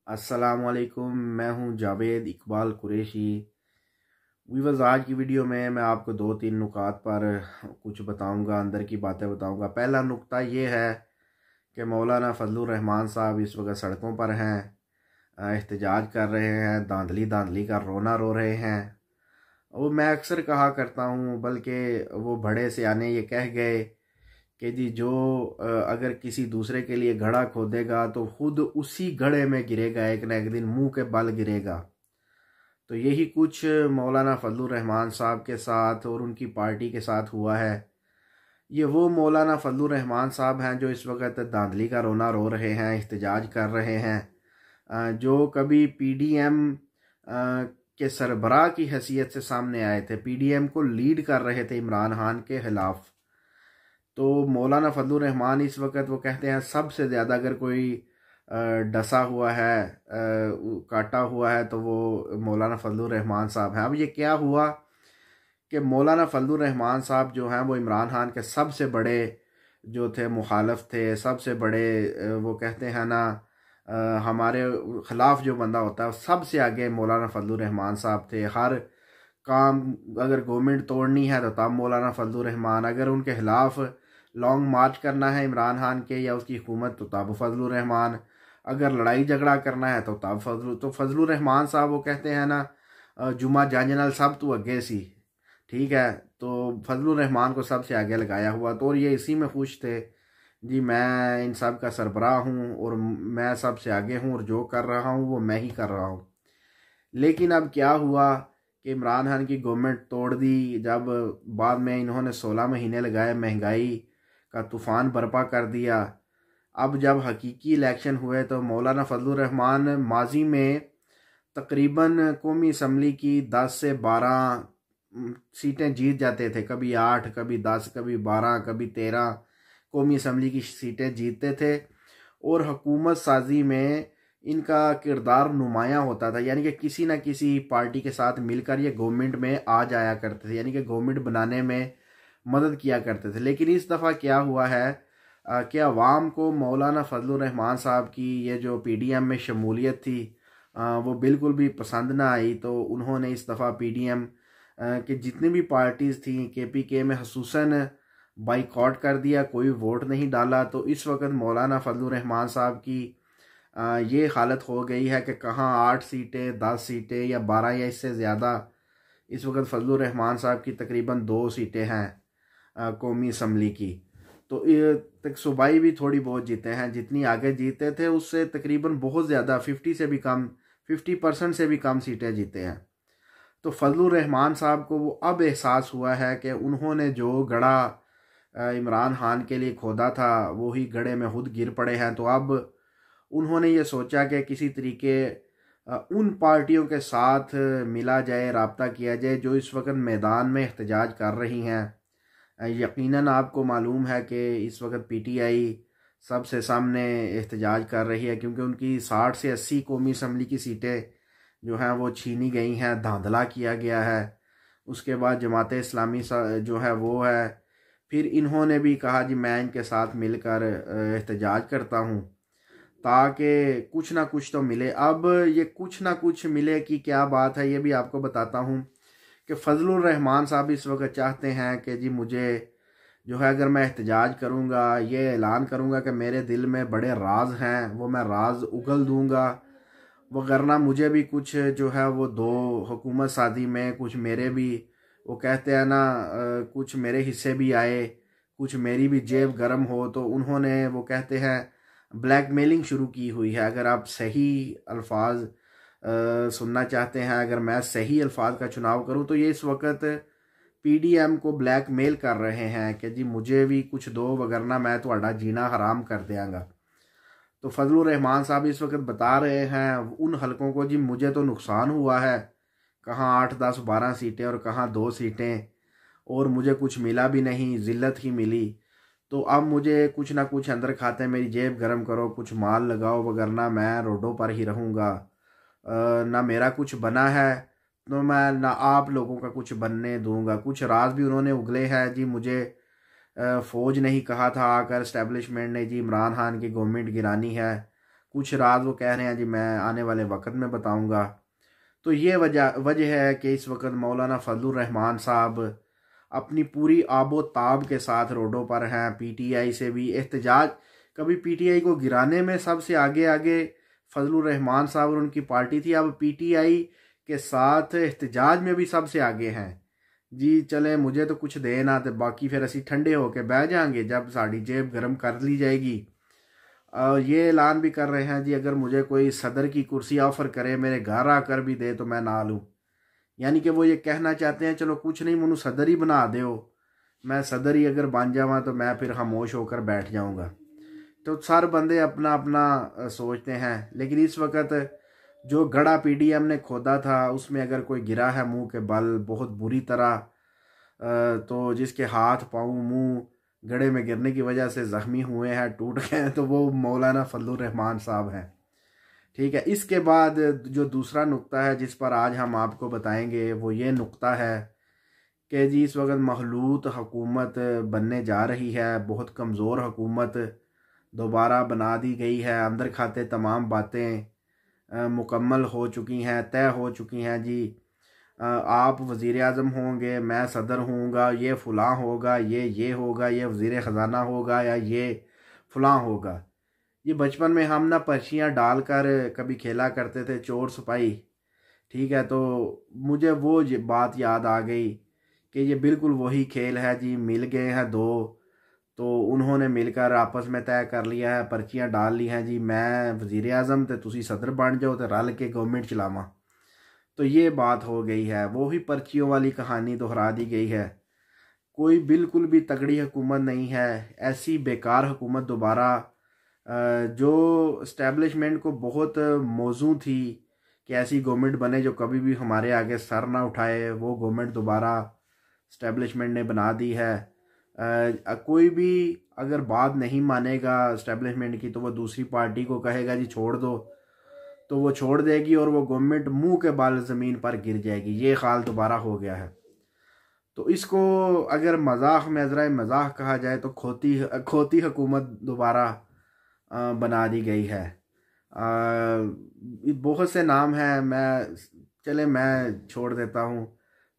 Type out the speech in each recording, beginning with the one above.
अस्सलामुअलैकुम, मैं हूं जावेद इकबाल कुरैशी। वीवर्स, आज की वीडियो में मैं आपको दो तीन नुकात पर कुछ बताऊंगा, अंदर की बातें बताऊंगा। पहला नुक्ता ये है कि मौलाना फजलुर रहमान साहब इस वक्त सड़कों पर हैं, एहतजाज कर रहे हैं, धांधली धांधली का रोना रो रहे हैं। वो मैं अक्सर कहा करता हूँ, बल्कि वो बड़े सियाने ये कह गए कि जी जो अगर किसी दूसरे के लिए घड़ा खोदेगा तो खुद उसी घड़े में गिरेगा, एक न एक दिन मुंह के बल गिरेगा। तो यही कुछ मौलाना फजलुर रहमान साहब के साथ और उनकी पार्टी के साथ हुआ है। ये वो मौलाना फजलुर रहमान साहब हैं जो इस वक्त धांधली का रोना रो रहे हैं, एहतजाज कर रहे हैं, जो कभी पीडीएम के सरबराह की हैसियत से सामने आए थे, पीडीएम को लीड कर रहे थे इमरान खान के खिलाफ। तो मौलाना फजलुर रहमान इस वक्त वो कहते हैं सबसे ज़्यादा अगर कोई डसा हुआ है, काटा हुआ है, तो वो मौलाना फजलुर रहमान साहब हैं। अब ये क्या हुआ कि मौलाना फजलुर रहमान साहब जो हैं वो इमरान खान के सबसे बड़े जो थे मुखालफ थे, सबसे बड़े वो कहते हैं ना हमारे ख़िलाफ़ जो बंदा होता है सबसे आगे मौलाना फजलुर रहमान साहब थे। हर काम अगर गवर्नमेंट तोड़नी है तो तब मौलाना फजलुर रहमान, अगर उनके खिलाफ लॉन्ग मार्च करना है इमरान खान के या उसकी हुकूमत तो तब फजलुर रहमान, अगर लड़ाई झगड़ा करना है तो तब फजलुर रहमान साहब वो कहते हैं ना जुमा जानजनल सब तो अगे सी, ठीक है। तो फजलुर रहमान को सबसे आगे लगाया हुआ, तो और ये इसी में खुश थे जी मैं इन सब का सरबराह हूँ और मैं सबसे आगे हूँ और जो कर रहा हूँ वो मैं ही कर रहा हूँ। लेकिन अब क्या हुआ कि इमरान खान की गवर्नमेंट तोड़ दी, जब बाद में इन्होंने 16 महीने लगाए, महंगाई का तूफ़ान बर्पा कर दिया। अब जब हकीकी इलेक्शन हुए तो मौलाना फजलुर रहमान माजी में तकरीबन कौमी असम्बली की 10 से 12 सीटें जीत जाते थे, कभी 8, कभी 10, कभी 12, कभी 13 कौमी असम्बली की सीटें जीतते थे। और हुकूमत साजी में इनका किरदार नुमायाँ होता था, यानी कि किसी न किसी पार्टी के साथ मिलकर ये गवर्नमेंट में आ जाया करते थे, यानी कि गवर्नमेंट बनाने में मदद किया करते थे। लेकिन इस दफ़ा क्या हुआ है कि अवाम को मौलाना फजलुर रहमान साहब की ये जो पीडीएम में शमूलियत थी वो बिल्कुल भी पसंद ना आई। तो उन्होंने इस दफ़ा पीडीएम के जितनी भी पार्टीज़ थी केपीके में खसूसन बाइकआउट कर दिया, कोई वोट नहीं डाला। तो इस वक्त मौलाना फजलुर रहमान साहब की ये हालत हो गई है कि कहाँ 8 सीटें, 10 सीटें या 12 या इससे ज़्यादा। इस वक्त फजलुर रहमान साहब की तकरीबन 2 सीटें हैं कौमी असम्बली की। तो तक सूबाई भी थोड़ी बहुत जीते हैं, जितनी आगे जीते थे उससे तकरीबन बहुत ज़्यादा 50 से भी कम, 50% से भी कम सीटें जीते हैं। तो फजलुर रहमान साहब को वो अब एहसास हुआ है कि उन्होंने जो गड़ा इमरान खान के लिए खोदा था वही गड्ढे में खुद गिर पड़े हैं। तो अब उन्होंने ये सोचा कि किसी तरीके उन पार्टियों के साथ मिला जाए, राब्ता किया जाए जो इस वक्त मैदान में एहतजाज कर रही हैं। यकीनन आपको मालूम है कि इस वक्त पीटीआई सबसे सामने एहतजाज कर रही है, क्योंकि उनकी 60 से 80 कौमी असम्बली की सीटें जो हैं वो छीनी गई हैं, धांधला किया गया है। उसके बाद जमात इस्लामी जो है वो है। फिर इन्होंने भी कहा जी मैं इनके साथ मिलकर एहतजाज करता हूँ ताकि कुछ ना कुछ तो मिले। अब ये कुछ ना कुछ मिले कि क्या बात है ये भी आपको बताता हूँ कि फजलुर रहमान साहब इस वक्त चाहते हैं कि जी मुझे जो है अगर मैं एहतजाज करूँगा, ये ऐलान करूँगा कि मेरे दिल में बड़े राज हैं, वो मैं राज उगल दूँगा, वगरना मुझे भी कुछ जो है वो दो हुकूमत साजी में कुछ मेरे भी वो कहते हैं ना कुछ मेरे हिस्से भी आए, कुछ मेरी भी जेब गर्म हो। तो उन्होंने वो कहते हैं ब्लैकमेलिंग शुरू की हुई है। अगर आप सही अल्फाज सुनना चाहते हैं, अगर मैं सही अल्फाज का चुनाव करूं तो ये इस वक्त पीडीएम को ब्लैकमेल कर रहे हैं कि जी मुझे भी कुछ दो वगरना मैं तुम्हारा जीना हराम कर देंगा। तो फजलुर रहमान साहब इस वक्त बता रहे हैं उन हलकों को जी मुझे तो नुकसान हुआ है, कहाँ 8, 10, 12 सीटें और कहाँ 2 सीटें, और मुझे कुछ मिला भी नहीं, ज़िल्लत ही मिली। तो अब मुझे कुछ ना कुछ अंदर खाते मेरी जेब गर्म करो, कुछ माल लगाओ, वगरना मैं रोडों पर ही रहूँगा। ना मेरा कुछ बना है तो मैं ना आप लोगों का कुछ बनने दूंगा। कुछ राज भी उन्होंने उगले हैं जी, मुझे फ़ौज नहीं कहा था आकर, इस्टेब्लिशमेंट ने जी इमरान खान की गवर्नमेंट गिरानी है कुछ राज वो कह रहे हैं जी मैं आने वाले वक्त में बताऊंगा। तो ये वजह है कि इस वक्त मौलाना फजलुर रहमान साहब अपनी पूरी आबो ताब के साथ रोडों पर हैं। पीटीआई से भी एहतजाज, कभी पीटीआई को गिराने में सबसे आगे आगे फजलुर रहमान साहब और उनकी पार्टी थी, अब पीटीआई के साथ एहतजाज में भी सबसे आगे हैं जी। चले मुझे तो कुछ दे ना, तो बाकी फिर असी ठंडे होके बह जाएंगे जब साड़ी जेब गर्म कर ली जाएगी। ये ऐलान भी कर रहे हैं जी अगर मुझे कोई सदर की कुर्सी ऑफ़र करे, मेरे घर आकर भी दे तो मैं ना लूँ। यानी कि वो ये कहना चाहते हैं चलो कुछ नहीं मुझे सदर ही बना दो, मैं सदर ही अगर बन जावा तो मैं फिर खामोश होकर बैठ जाऊँगा। तो सारे बंदे अपना अपना सोचते हैं, लेकिन इस वक्त जो गड़ा पीडीएम ने खोदा था उसमें अगर कोई गिरा है मुंह के बल बहुत बुरी तरह, तो जिसके हाथ पाँव मुंह गड़े में गिरने की वजह से ज़ख्मी हुए हैं, टूट गए हैं, तो वो मौलाना फजलुर रहमान साहब हैं। ठीक है, इसके बाद जो दूसरा नुक्ता है जिस पर आज हम आपको बताएंगे वो ये नुक्ता है कि जी इस वक्त महलूत हुकूमत बनने जा रही है, बहुत कमज़ोर हुकूमत दोबारा बना दी गई है। अंदर खाते तमाम बातें मुकम्मल हो चुकी हैं, तय हो चुकी हैं जी। आप वज़ीर आज़म होंगे, मैं सदर होऊंगा, ये फ़लाँ होगा, ये होगा, ये वज़ीर ख़जाना होगा या ये फ़लाँ होगा। ये बचपन में हम ना पर्चियाँ डालकर कभी खेला करते थे चोर सिपाही। ठीक है, तो मुझे वो बात याद आ गई कि ये बिल्कुल वही खेल है जी। मिल गए हैं दो, तो उन्होंने मिलकर आपस में तय कर लिया है, पर्चियाँ डाल ली हैं जी, मैं वज़ीर आज़म तो तुसी सदर बन जाओ तो रल के गवर्नमेंट चलावा। तो ये बात हो गई है, वो ही पर्चियों वाली कहानी दोहरा दी गई है। कोई बिल्कुल भी तगड़ी हुकूमत नहीं है, ऐसी बेकार हुकूमत दोबारा जो इस्टेब्लिशमेंट को बहुत मौजू थी कि ऐसी गवर्नमेंट बने जो कभी भी हमारे आगे सर ना उठाए, वो गवर्नमेंट दोबारा इस्टेब्लिशमेंट ने बना दी है। कोई भी अगर बात नहीं मानेगा इस्टेब्लिशमेंट की तो वो दूसरी पार्टी को कहेगा जी छोड़ दो, तो वो छोड़ देगी और वो गवर्नमेंट मुंह के बाल ज़मीन पर गिर जाएगी। ये हाल दोबारा हो गया है। तो इसको अगर मजाक में अजरा मजाक कहा जाए तो खोती हुकूमत दोबारा बना दी गई है। बहुत से नाम हैं, मैं छोड़ देता हूँ।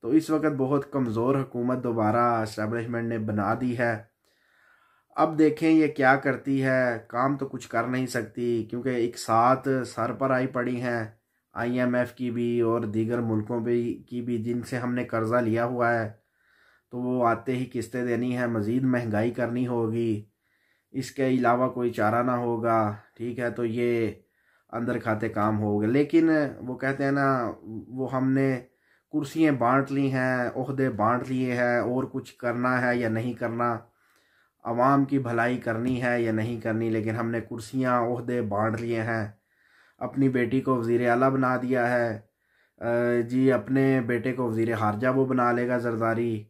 तो इस वक्त बहुत कमज़ोर हुकूमत दोबारा इस्टेब्लिशमेंट ने बना दी है। अब देखें ये क्या करती है, काम तो कुछ कर नहीं सकती क्योंकि एक साथ सर पर आई पड़ी हैं आईएमएफ की भी और दीगर मुल्कों की भी जिनसे हमने कर्ज़ा लिया हुआ है, तो वो आते ही किस्तें देनी है, मज़ीद महंगाई करनी होगी, इसके अलावा कोई चारा ना होगा। ठीक है, तो ये अंदर खाते काम हो गए। लेकिन वो कहते हैं ना, वो हमने कुर्सियाँ बांट ली हैं, ओहदे बांट लिए हैं, और कुछ करना है या नहीं करना, आवाम की भलाई करनी है या नहीं करनी, लेकिन हमने कुर्सियाँ ओहदे बांट लिए हैं। अपनी बेटी को वज़ीर आला बना दिया है जी, अपने बेटे को वज़ीर खारजा वो बना लेगा ज़रदारी,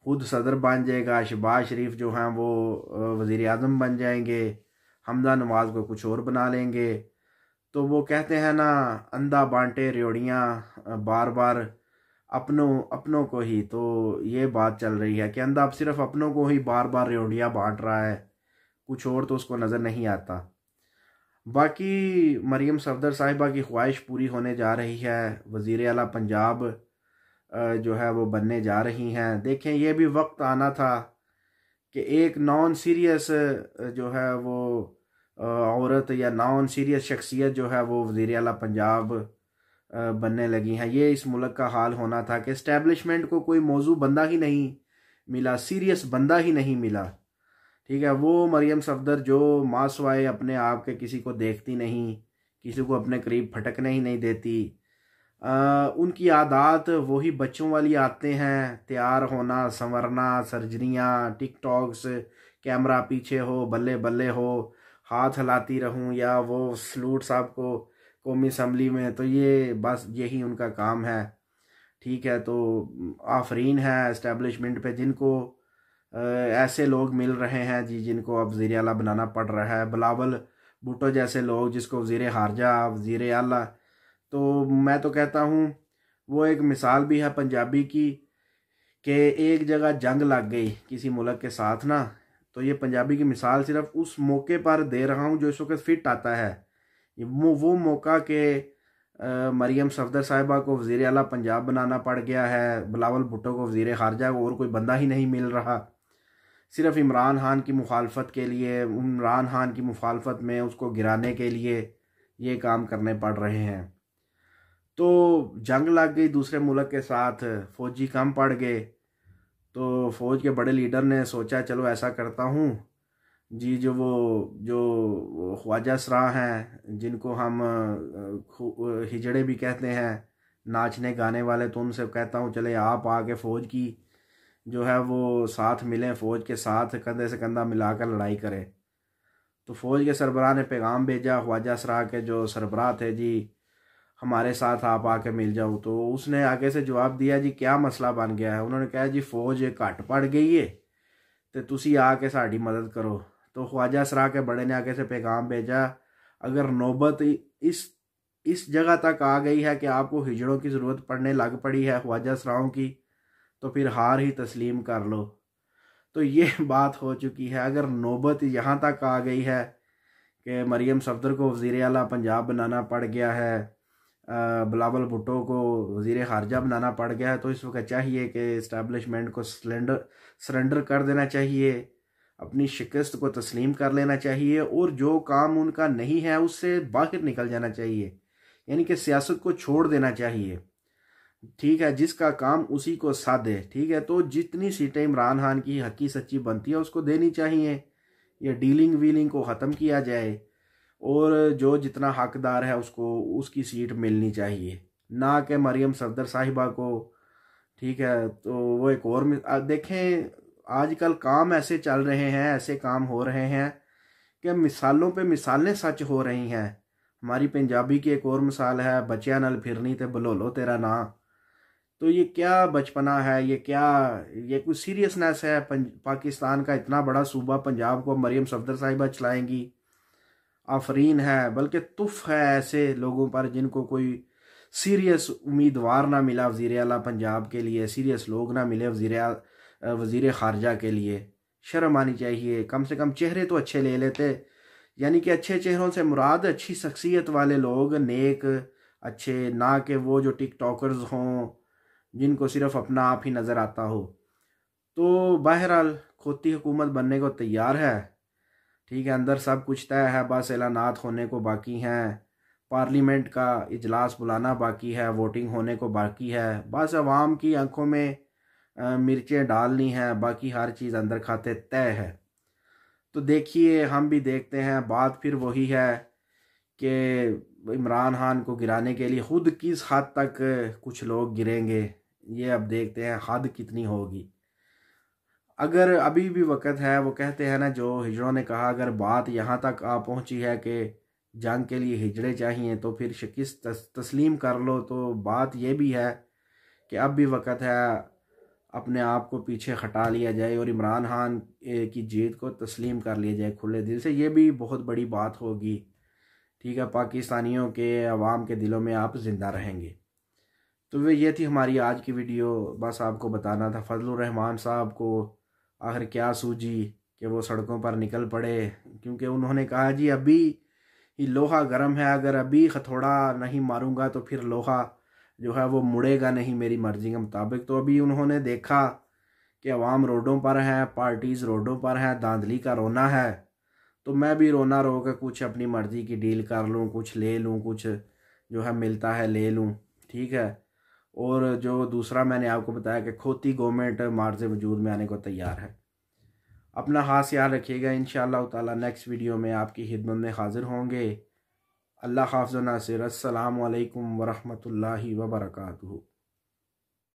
खुद सदर बन जाएगा, शहबाज शरीफ जो हैं वो वज़ीर आज़म बन जाएंगे, हमदा नवाज़ को कुछ और बना लेंगे। तो वो कहते हैं ना, अंधा बांटे रेवड़ियाँ बार बार अपनों को ही। तो ये बात चल रही है कि अंधा अब सिर्फ अपनों को ही बार बार रेवड़ियाँ बांट रहा है, कुछ और तो उसको नज़र नहीं आता। बाकी मरियम सफदर साहिबा की ख्वाहिश पूरी होने जा रही है, वज़ीर आला पंजाब जो है वो बनने जा रही हैं। देखें ये भी वक्त आना था कि एक नॉन सीरियस जो है वो औरत या नॉन सीरियस शख्सियत जो है वो वज़ीर आला पंजाब बनने लगी हैं। ये इस मुल्क का हाल होना था कि इस्टेब्लिशमेंट को कोई मौजू बंदा ही नहीं मिला, सीरियस बंदा ही नहीं मिला। ठीक है, वो मरियम सफदर जो मासवाए अपने आप के किसी को देखती नहीं, किसी को अपने करीब फटकने ही नहीं देती, उनकी आदत वही बच्चों वाली आते हैं, तैयार होना, संवरना, सर्जरियाँ, टिकटॉक्स, कैमरा पीछे हो, बल्ले बल्ले हो, हाथ हिलाती रहूं, या वो सलूट साहब को कौमी असम्बली में, तो ये बस यही उनका काम है। ठीक है, तो आफरीन है इस्टेब्लिशमेंट पे जिनको ऐसे लोग मिल रहे हैं जी जिनको अब वज़ीर आला बनाना पड़ रहा है। बिलावल भुट्टो जैसे लोग जिसको वज़ीर खारजा, वज़ीर आला, तो मैं तो कहता हूँ वो एक मिसाल भी है पंजाबी की कि एक जगह जंग लग गई किसी मुल्क के साथ ना, तो ये पंजाबी की मिसाल सिर्फ उस मौके पर दे रहा हूँ जो इस वक्त फिट आता है वो मौका के मरियम सफदर साहिबा को वज़ीर आला पंजाब बनाना पड़ गया है, बिलावल भुट्टो को वज़ीर ख़ारजा, और कोई बंदा ही नहीं मिल रहा। सिर्फ इमरान खान की मुखालफत के लिए, इमरान खान की मुखालफत में उसको गिराने के लिए ये काम करने पड़ रहे हैं। तो जंग लग गई दूसरे मुल्क के साथ, फ़ौजी कम पड़ गए, तो फ़ौज के बड़े लीडर ने सोचा चलो ऐसा करता हूँ जी, जो ख्वाजा सरा हैं, जिनको हम हिजड़े भी कहते हैं, नाचने गाने वाले, तो उनसे कहता हूँ चले आप आके फ़ौज की जो है वो साथ मिलें, फ़ौज के साथ कंधे से कंधा मिलाकर लड़ाई करें। तो फ़ौज के सरबराह ने पैगाम भेजा ख्वाजा सरा के जो सरबराह थे जी, हमारे साथ आप आके मिल जाओ। तो उसने आगे से जवाब दिया जी क्या मसला बन गया है। उन्होंने कहा जी फ़ौज घट पड़ गई है तो तुसी आके साड़ी मदद करो। तो ख्वाजा सरा के बड़े ने आगे से पैगाम भेजा, अगर नौबत इस जगह तक आ गई है कि आपको हिजड़ों की ज़रूरत पड़ने लग पड़ी है ख्वाजा सराओं की, तो फिर हार ही तस्लीम कर लो। तो ये बात हो चुकी है। अगर नौबत यहाँ तक आ गई है कि मरियम सफदर को वज़ीर आला पंजाब बनाना पड़ गया है, बिलावल भुट्टो को वज़ीर ख़ारजा बनाना पड़ गया है, तो इस वक्त चाहिए कि इस्टेब्लिशमेंट को सरेंडर कर देना चाहिए, अपनी शिकस्त को तस्लीम कर लेना चाहिए, और जो काम उनका नहीं है उससे बाहर निकल जाना चाहिए, यानी कि सियासत को छोड़ देना चाहिए। ठीक है, जिसका काम उसी को साधे। ठीक है, तो जितनी सीटें इमरान खान की हकी सच्ची बनती है उसको देनी चाहिए, ये डीलिंग वीलिंग को ख़त्म किया जाए, और जो जितना हकदार है उसको उसकी सीट मिलनी चाहिए, ना कि मरियम सफदर साहिबा को। ठीक है, तो वो एक और देखें, आजकल काम ऐसे चल रहे हैं, ऐसे काम हो रहे हैं कि मिसालों पे मिसालें सच हो रही हैं। हमारी पंजाबी की एक और मिसाल है, बच्चियां नाल फिरनी ते बलोलो तेरा ना। तो ये क्या बचपना है, ये कोई सीरियसनेस है? पाकिस्तान का इतना बड़ा सूबा पंजाब को मरियम सफदर साहिबा चलाएंगी? आफरीन है, बल्कि तुफ है ऐसे लोगों पर जिनको कोई सीरियस उम्मीदवार ना मिला वज़ीर आला पंजाब के लिए, सीरियस लोग ना मिले वज़ीर ख़ारजा के लिए। शर्म आनी चाहिए, कम से कम चेहरे तो अच्छे ले लेते। यानी कि अच्छे चेहरों से मुराद अच्छी शख्सियत वाले लोग, नेक अच्छे, ना कि वो जो टिकटॉकर्स हों जिनको सिर्फ अपना आप ही नज़र आता हो। तो बहरहाल खोती हुकूमत बनने को तैयार है। ठीक है, अंदर सब कुछ तय है, बस ऐलानात होने को बाकी हैं, पार्लियामेंट का इजलास बुलाना बाकी है, वोटिंग होने को बाकी है, बस अवाम की आंखों में मिर्चें डालनी हैं, बाकी हर चीज़ अंदर खाते तय है। तो देखिए, हम भी देखते हैं, बात फिर वही है कि इमरान खान को गिराने के लिए खुद किस हद तक कुछ लोग गिरेंगे, ये अब देखते हैं हद कितनी होगी। अगर अभी भी वक्त है, वो कहते हैं ना जो हिजड़ों ने कहा, अगर बात यहाँ तक आ पहुँची है कि जंग के लिए हिजड़े चाहिए तो फिर शिकस्त तस्लीम कर लो। तो बात ये भी है कि अब भी वक्त है, अपने आप को पीछे हटा लिया जाए और इमरान खान की जीत को तस्लीम कर लिया जाए खुले दिल से। ये भी बहुत बड़ी बात होगी। ठीक है, पाकिस्तानियों के अवाम के दिलों में आप ज़िंदा रहेंगे। तो वे ये थी हमारी आज की वीडियो, बस आपको बताना था फजलुर रहमान साहब को आखिर क्या सूझी कि वो सड़कों पर निकल पड़े, क्योंकि उन्होंने कहा जी अभी ही लोहा गर्म है, अगर अभी हथौड़ा नहीं मारूंगा तो फिर लोहा जो है वो मुड़ेगा नहीं मेरी मर्ज़ी के मुताबिक। तो अभी उन्होंने देखा कि अवाम रोडों पर है, पार्टीज़ रोडों पर हैं, धांधली का रोना है, तो मैं भी रोना रो के कुछ अपनी मर्ज़ी की डील कर लूँ, कुछ ले लूँ, कुछ जो है मिलता है ले लूँ। ठीक है, और जो दूसरा मैंने आपको बताया कि खोती गवर्नमेंट मार्ज़ वजूद में आने को तैयार है। अपना खास ख्याल रखिएगा। इंशाअल्लाह ताला नेक्स्ट वीडियो में आपकी खिदमत में हाज़िर होंगे। अल्लाह हाफ़िज़ व नासिर। अस्सलामु अलैकुम व रहमतुल्लाहि व बरकातुहू।